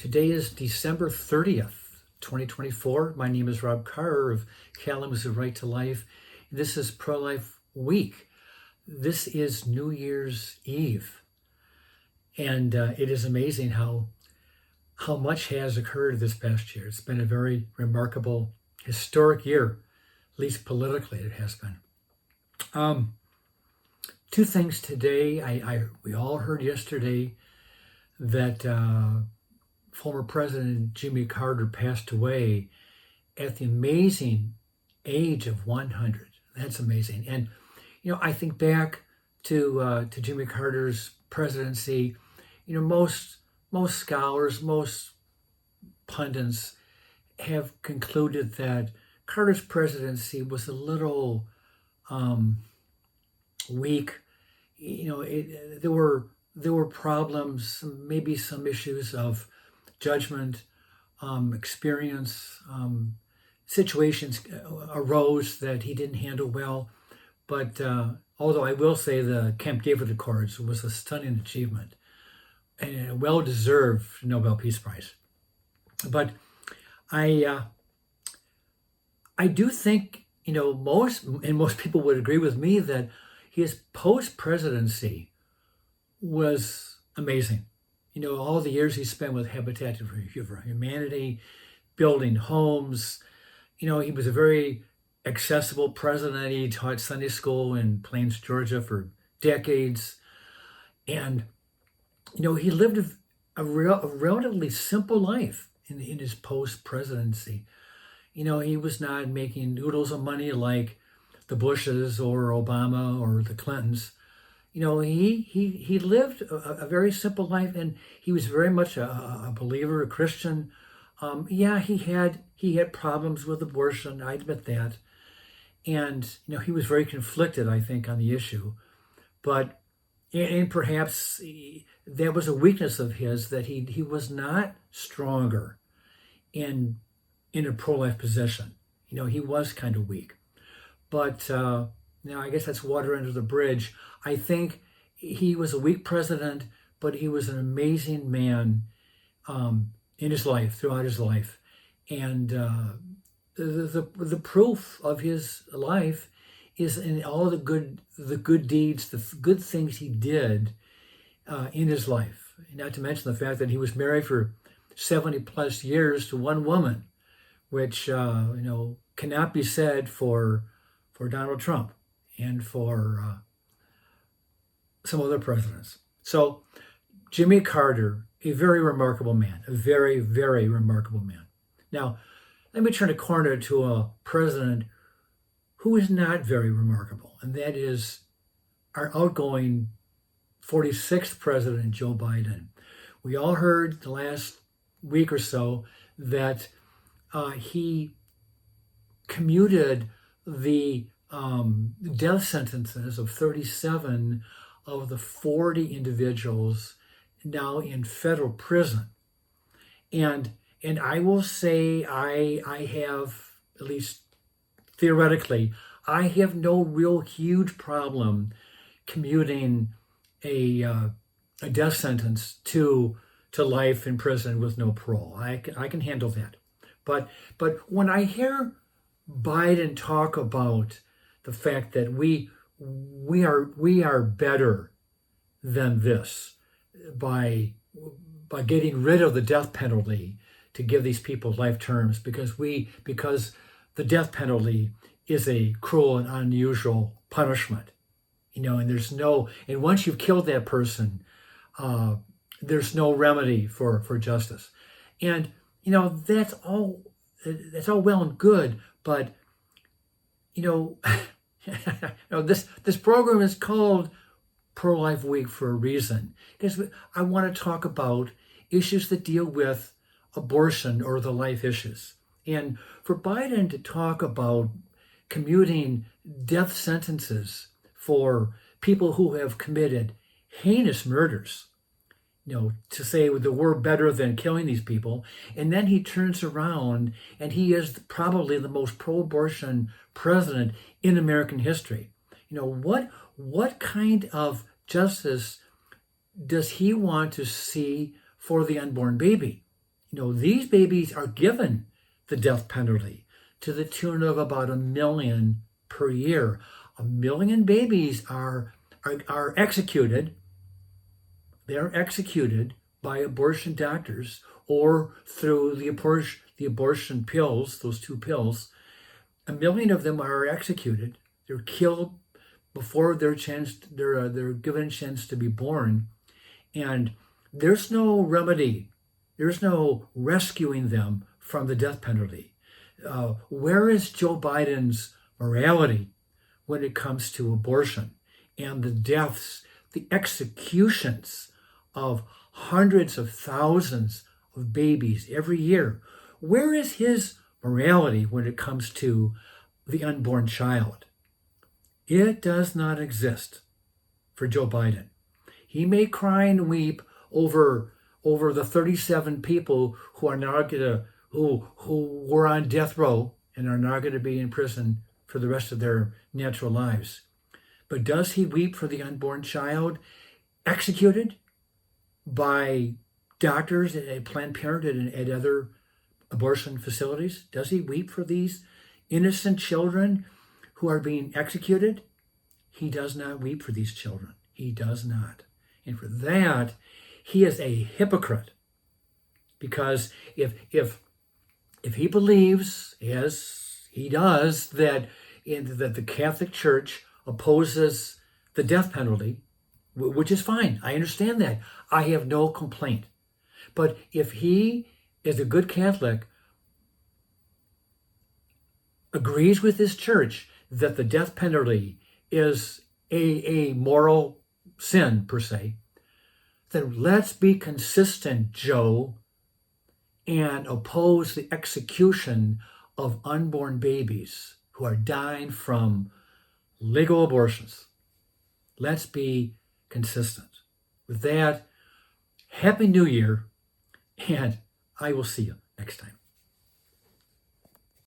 Today is December 30th, 2024. My name is Rob Carr of Kalamazoo Right to Life. This is Pro-Life Week. This is New Year's Eve. And it is amazing how much has occurred this past year. It's been a very remarkable, historic year, at least politically it has been. Two things today. We all heard yesterday that former President Jimmy Carter passed away at the amazing age of 100. That's amazing. And I think back to Jimmy Carter's presidency. Most scholars, most pundits have concluded that Carter's presidency was a little weak. There were problems, maybe some issues of judgment, experience, situations arose that he didn't handle well. But although I will say the Camp David Accords was a stunning achievement and a well-deserved Nobel Peace Prize. But I do think, most people would agree with me that his post-presidency was amazing. All the years he spent with Habitat for Humanity, building homes. He was a very accessible president. He taught Sunday school in Plains, Georgia for decades. And, he lived a relatively simple life in his post-presidency. He was not making oodles of money like the Bushes or Obama or the Clintons. He lived a very simple life, and he was very much a believer, a Christian. He had problems with abortion. I admit that, and he was very conflicted, I think, on the issue. But and perhaps that was a weakness of his, that he was not stronger in a pro-life position. He was kind of weak. But I guess that's water under the bridge. I think he was a weak president, but he was an amazing man in his life, throughout his life. And the proof of his life is in all the good deeds, the good things he did in his life. Not to mention the fact that he was married for 70 plus years to one woman, which cannot be said for Donald Trump and for some other presidents. So Jimmy Carter, a very remarkable man, a very, very remarkable man. Now, let me turn a corner to a president who is not very remarkable, and that is our outgoing 46th president, Joe Biden. We all heard the last week or so that he commuted the death sentences of 37 of the 40 individuals now in federal prison. And I will say I have, at least theoretically, I have no real huge problem commuting a death sentence to life in prison with no parole. I can handle that. But when I hear Biden talk about the fact that we are better than this by getting rid of the death penalty to give these people life terms because the death penalty is a cruel and unusual punishment, and once you've killed that person, there's no remedy for justice, and that's all well and good, but this program is called Pro-Life Week for a reason, because I want to talk about issues that deal with abortion or the life issues. And for Biden to talk about commuting death sentences for people who have committed heinous murders, to say that we're better than killing these people, and then he turns around and he is probably the most pro-abortion president in American history. What kind of justice does he want to see for the unborn baby? these babies are given the death penalty to the tune of about 1 million per year. 1 million babies are executed. They're executed by abortion doctors or through the abortion pills, those 2 pills. 1 million of them are executed. They're killed before they're given a chance to be born. And there's no remedy. There's no rescuing them from the death penalty. Where is Joe Biden's morality when it comes to abortion and the deaths, the executions of hundreds of thousands of babies every year? Where is his morality when it comes to the unborn child? It does not exist for Joe Biden. He may cry and weep over the 37 people who are now who were on death row and are now going to be in prison for the rest of their natural lives. But does he weep for the unborn child executed by doctors at Planned Parenthood and at other abortion facilities? Does he weep for these innocent children who are being executed? He does not weep for these children. He does not. And for that, he is a hypocrite. Because if he believes, as he does, that the Catholic Church opposes the death penalty, which is fine. I understand that. I have no complaint. But if he, as a good Catholic, agrees with his church that the death penalty is a moral sin, per se, then let's be consistent, Joe, and oppose the execution of unborn babies who are dying from legal abortions. Let's be consistent. With that, Happy New Year, and I will see you next time.